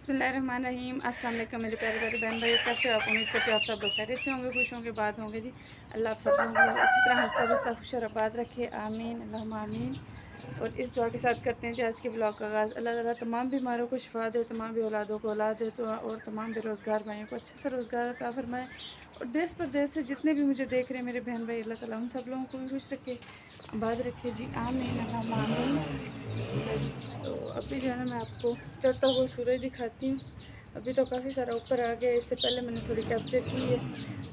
बिस्मिल्लाहिर्रहमानिर्रहीम। अस्सलाम वालेकुम मेरे प्यारे प्यारे बहन भाई, कैसे हो आप? उम्मीद करते हो आप सब लोग खैरियत से होंगे, खुश होंगे, बात होंगे जी। अल्लाह आप सब लोगों को इसी तरह हंसता बसता खुश और आबाद रखे, आमीन अल्लाहुम्मा आमीन। और इस दुआ के साथ करते हैं जी आज के ब्लॉग का आगाज़। अल्लाह ताला तमाम बीमारों को शिफा दे, तमाम भी औलादों को औलाद दे, तो और तमाम बेरोज़गार भाइयों को अच्छा सा रोज़गार अता फरमाए। और देश परदेश से जितने भी मुझे देख रहे हैं मेरे बहन भाई, अल्लाह ताला उन सब लोगों को भी खुश रखे, आबाद रखे जी, आमीन अल्लाहुम्मा आमीन। तो अभी जो है ना मैं आपको चढ़ता हुआ सूरज दिखाती हूँ। अभी तो काफ़ी सारा ऊपर आ गया, इससे पहले मैंने थोड़ी कैप्चर की है।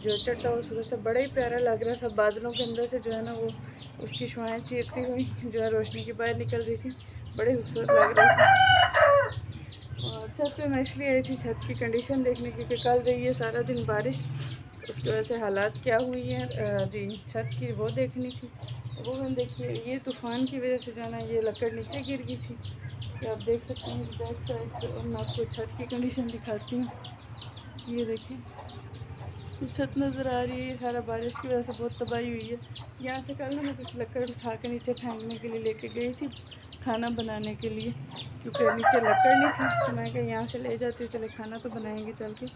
जो चढ़ता हुआ सूरज था बड़ा ही प्यारा लग रहा था, बादलों के अंदर से जो है ना वो उसकी शुआएं चीरती हुई जो है रोशनी की बाहर निकल रही थी, बड़े खूबसूरत लग रही थी। और छत पे मैं इसलिए आई थी छत की कंडीशन देखने, क्योंकि कल रही है सारा दिन बारिश, उसकी वजह से हालात क्या हुई है जी छत की वो देखनी थी। वो मैंने देखी, ये तूफ़ान की वजह से जो है ना ये लकड़ नीचे गिर गई थी, कि आप देख सकते हैं बैक साइड से। और मैं आपको छत की कंडीशन दिखाती हूँ, ये देखें ये छत नज़र आ रही है, ये सारा बारिश की वजह से बहुत तबाही हुई है। यहाँ से कल ना मैं कुछ लकड़ उठा के नीचे फेंकने के लिए लेके गई थी, खाना बनाने के लिए, क्योंकि नीचे लकड़ नहीं थी, तो मैं कहा यहाँ से ले जाती, चले खाना तो बनाएंगे चल के।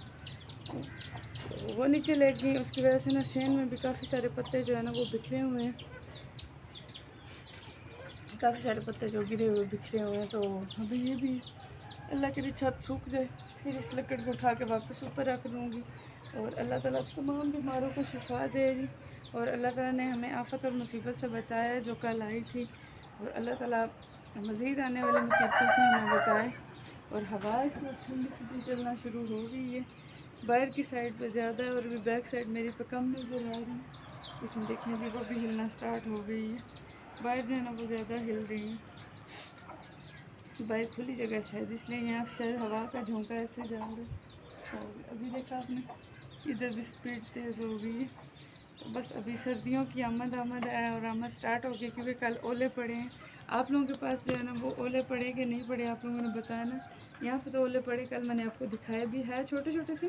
तो वो नीचे ले गई, उसकी वजह से ना सेन में भी काफ़ी सारे पत्ते जो है ना वो बिखरे हुए हैं, काफ़ी सारे पत्ते जो गिरे हुए बिखरे हुए हैं। तो अभी ये भी अल्लाह की छत सूख जाए फिर इस लकड़ को उठा के वापस ऊपर रख दूँगी। और अल्लाह ताला तमाम बीमारों को शिफा दे जी। और अल्लाह ताला ने हमें आफत और मुसीबत से बचाया है जो कल आई थी, और अल्लाह ताला मज़ीद आने वाली मुसीबतों से हमें बचाए। और हवा इसमें ठंडी ठंडी चलना शुरू हो गई है, बाहर की साइड पे ज़्यादा है और अभी बैक साइड मेरी पे कम नज़र आ रही है, लेकिन देखें अभी वो भी हिलना स्टार्ट हो गई है। बाहर जो है ना वो ज़्यादा हिल रही है, बाहर खुली जगह शायद इसलिए यहाँ शायद हवा का झोंका ऐसे जा रहा है। और अभी देखा आपने इधर भी स्पीड तेज़ हो गई है। तो बस अभी सर्दियों की आमद है और आमद स्टार्ट हो गई, क्योंकि कल ओले पड़े हैं। आप लोगों के पास जो है ना वो ओले पड़े कि नहीं पड़े, आप लोगों ने बताया ना। यहाँ पे तो ओले पड़े, कल मैंने आपको दिखाया भी है, छोटे छोटे थे,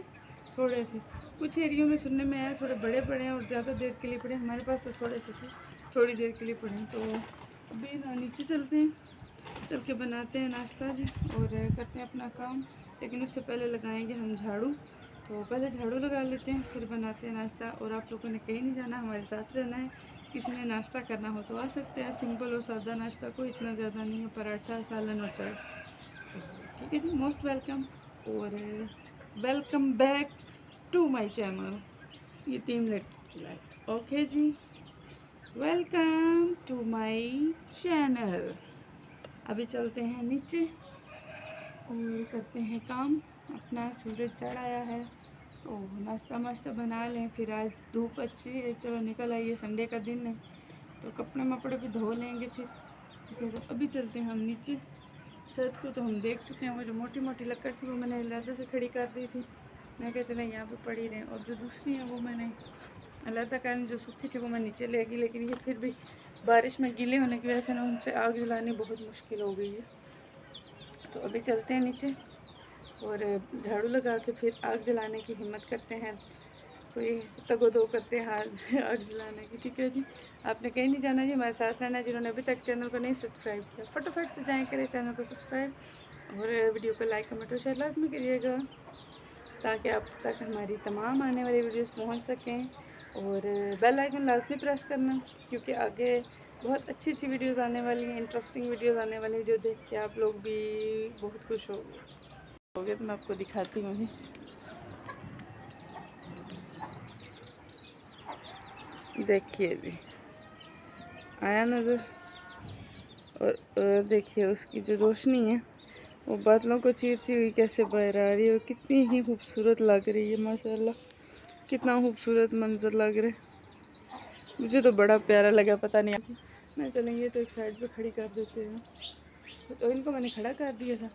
थोड़े थे। कुछ एरियो में सुनने में आया थोड़े बड़े पड़े हैं और ज़्यादा देर के लिए पड़े, हमारे पास तो थोड़े से थे, थोड़ी देर के लिए पड़े हैं। तो अभी ना नीचे चलते हैं, चल के बनाते हैं नाश्ता जी और करते हैं अपना काम, लेकिन उससे पहले लगाएंगे हम झाड़ू। तो पहले झाड़ू लगा लेते हैं, फिर बनाते हैं नाश्ता। और आप लोगों ने कहीं नहीं जाना, हमारे साथ रहना है। किसी ने नाश्ता करना हो तो आ सकते हैं, सिंपल और सादा नाश्ता, कोई इतना ज़्यादा नहीं है, पराठा सालन और चाय। तो ठीक है जी, मोस्ट वेलकम और welcome back to my channel. ये 3 मिनट ओके जी, वेलकम टू माय चैनल। अभी चलते हैं नीचे और करते हैं काम अपना। सूरज चढ़ आया है तो नाश्ता वाश्ता बना लें, फिर आज धूप अच्छी है, चलो निकल आई है, संडे का दिन है, तो कपड़े वपड़े भी धो लेंगे फिर अभी चलते हैं हम नीचे। छत को तो हम देख चुके हैं, वो जो मोटी मोटी लकड़ थी वो मैंने अलहदा से खड़ी कर दी थी, मैं कहा चले यहाँ पे पड़ी रहें। और जो दूसरी है वो मैंने अलहदा करने, जो सूखी थी वो मैं नीचे ले गई, लेकिन ये फिर भी बारिश में गीले होने की वजह से ना उनसे आग जलानी बहुत मुश्किल हो गई है। तो अभी चलते हैं नीचे और झाड़ू लगा के फिर आग जलाने की हिम्मत करते हैं, कोई तगो-दो करते हैं आग जलाने की। ठीक है जी, आपने कहीं नहीं जाना जी, हमारे साथ रहना है। जिन्होंने अभी तक चैनल को नहीं सब्सक्राइब किया फटाफट से जाएँ, करें चैनल को सब्सक्राइब और वीडियो को लाइक कमेंट और शेयर लाजमी करिएगा, ताकि आप तक हमारी तमाम आने वाली वीडियोस पहुंच सकें। और बेल आइकन लाजमी प्रेस करना, क्योंकि आगे बहुत अच्छी अच्छी वीडियोस आने वाली हैं, इंटरेस्टिंग वीडियोस आने वाली हैं, जो देख के आप लोग भी बहुत खुश होगे। तो मैं आपको दिखाती हूँ जी, देखिए जी आया नज़र। और देखिए उसकी जो रोशनी है वो बादलों को चीरती हुई कैसे बाहर आ रही है, और कितनी ही खूबसूरत लग रही है, माशाल्लाह कितना खूबसूरत मंजर लग रहा है। मुझे तो बड़ा प्यारा लगा, पता नहीं मैं चलेंगे तो एक साइड पे खड़ी कर देते हैं। तो इनको मैंने खड़ा कर दिया था।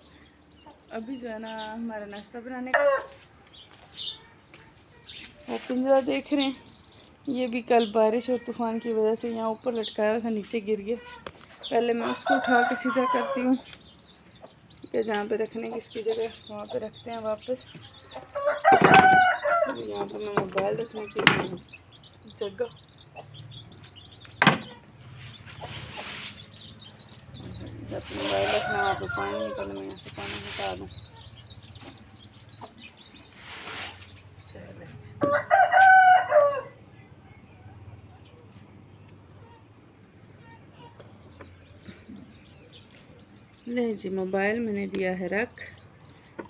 अभी जो है ना हमारा नाश्ता बनाने का, और पिंजरा देख रहे हैं, ये भी कल बारिश और तूफ़ान की वजह से यहाँ ऊपर लटकाया था, नीचे गिर गया। पहले मैं उसको उठा के सीधा करती हूँ, कि जहाँ पे रखने की इसकी जगह वहाँ पे रखते हैं वापस। यहाँ पे मैं मोबाइल रखने की जगह, जब मोबाइल रखना वहाँ पे पानी है, पहले मैं यहाँ से पानी हटा दूँ। ले जी, मोबाइल मैंने दिया है रख।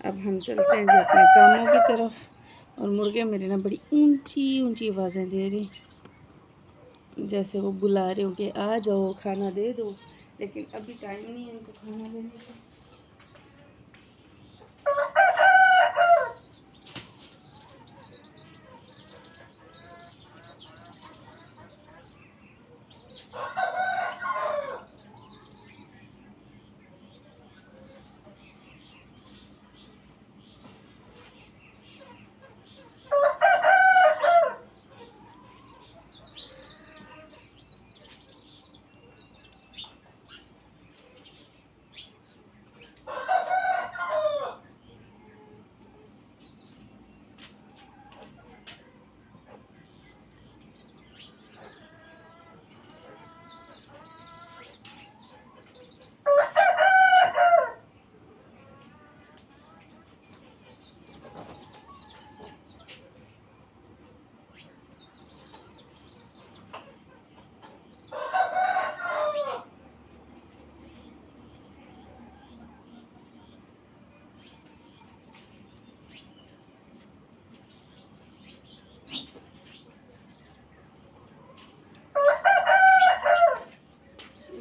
अब हम चलते हैं जी अपने कामों की तरफ। और मुर्गे मेरे ना बड़ी ऊंची ऊंची आवाज़ें दे रही, जैसे वो बुला रहे हो कि आ जाओ खाना दे दो, लेकिन अभी टाइम नहीं है इनको खाना देने का।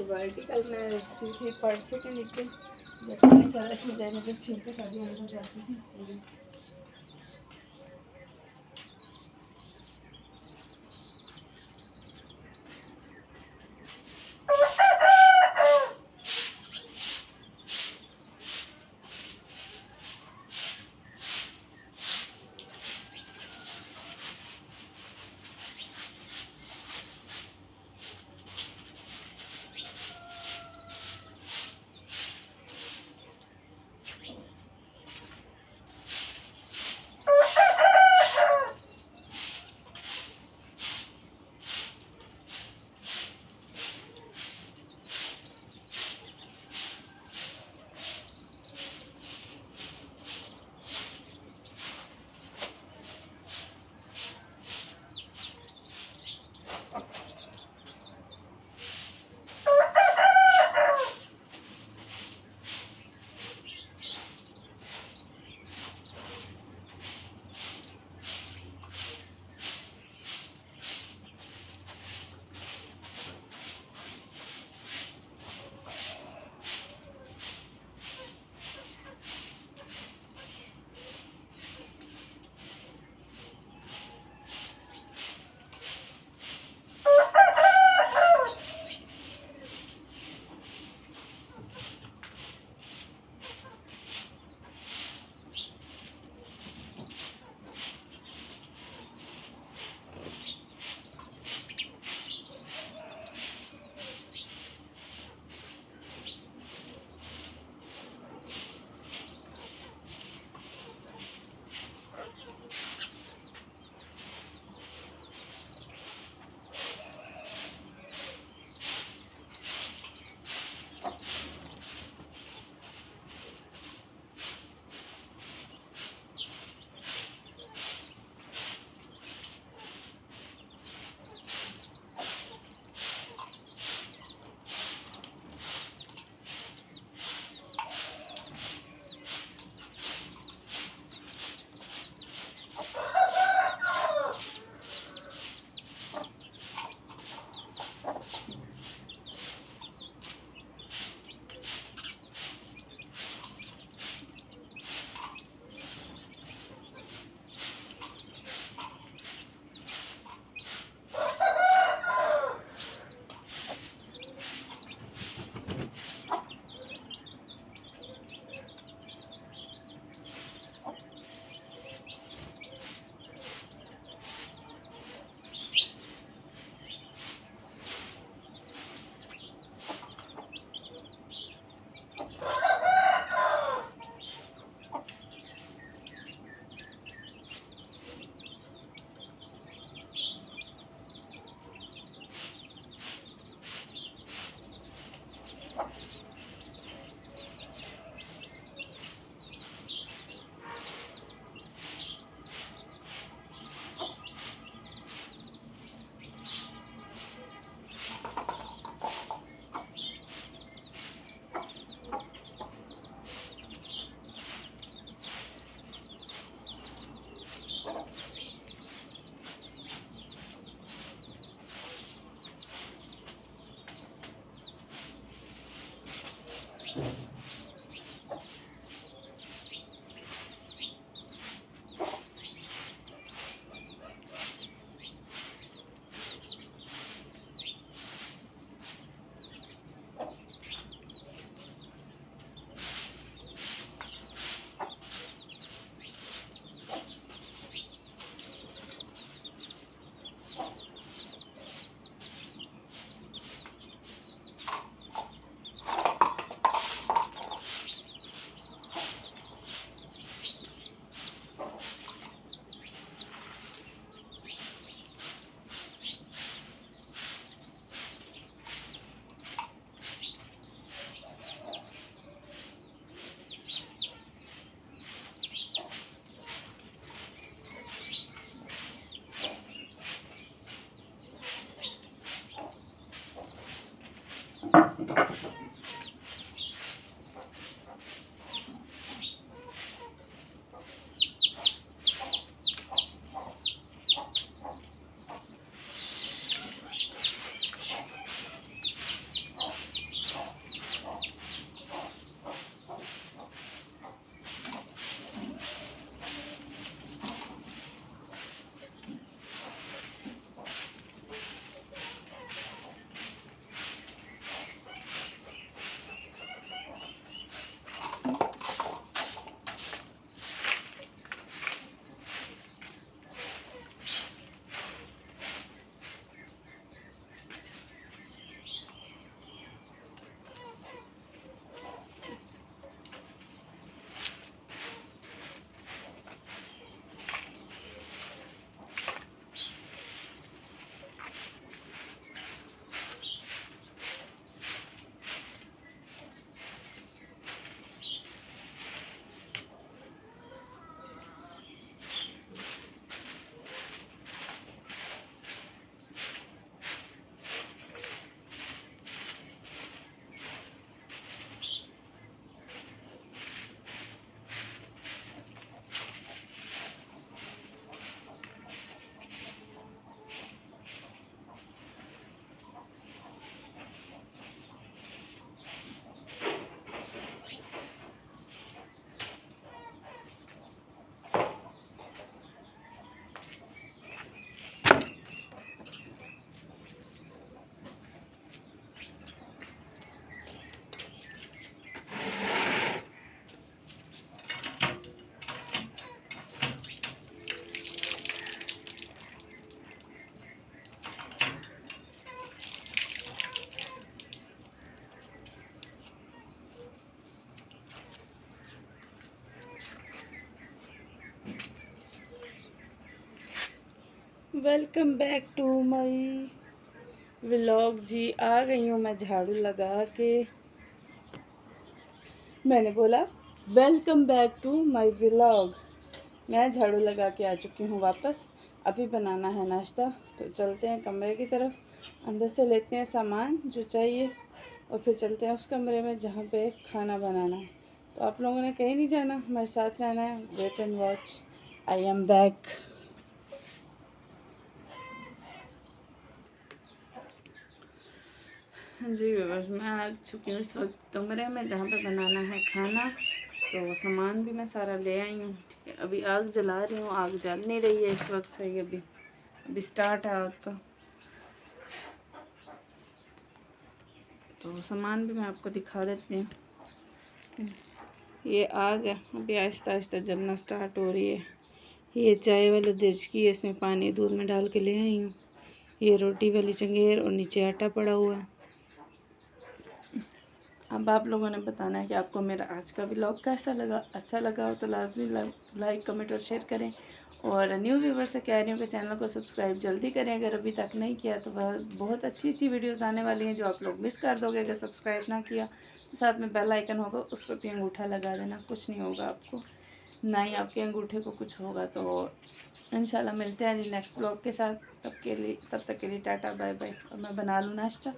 वर्टिकल में रखती थी पर्चे के नीचे, जब पानी सारा छूट जाए तो छिलके सारी अंदर जाती थी। Welcome back to my vlog जी। आ गई हूँ मैं झाड़ू लगा के। मैंने बोला welcome back to my vlog. मैं झाड़ू लगा के आ चुकी हूँ वापस। अभी बनाना है नाश्ता, तो चलते हैं कमरे की तरफ, अंदर से लेते हैं सामान जो चाहिए और फिर चलते हैं उस कमरे में जहाँ पे खाना बनाना है। तो आप लोगों ने कहीं नहीं जाना, हमारे साथ रहना है। Wait and watch, I am back. जी बस मैं आ चुकी हूँ इस वक्त कमरे में जहाँ पे बनाना है खाना। तो सामान भी मैं सारा ले आई हूँ। अभी आग जला रही हूँ, आग जल नहीं रही है इस वक्त सही। अभी स्टार्ट है आग का। तो सामान भी मैं आपको दिखा देती हूँ। ये आग है, अभी आहिस्ता आहिस्ता जलना स्टार्ट हो रही है। ये चाय वाला देचकी है, इसमें पानी दूध में डाल के ले आई हूँ। ये रोटी वाली चंगेर और नीचे आटा पड़ा हुआ है। अब आप लोगों ने बताना है कि आपको मेरा आज का व्लॉग कैसा लगा। अच्छा लगा हो तो लाजमी लाइक कमेंट और शेयर करें। और न्यू व्यूवर से कह रही हूँ कि चैनल को सब्सक्राइब जल्दी करें अगर अभी तक नहीं किया। तो बहुत अच्छी अच्छी वीडियोस आने वाली हैं जो आप लोग मिस कर दोगे अगर सब्सक्राइब ना किया। तो साथ में बेल आइकन होगा, उस पर भी अंगूठा लगा देना। कुछ नहीं होगा आपको, ना ही आपके अंगूठे को कुछ होगा। तो इंशाल्लाह मिलते हैं जी नेक्स्ट व्लॉग के साथ। तब तक के लिए टाटा बाय बाय। और मैं बना लूँ नाश्ता।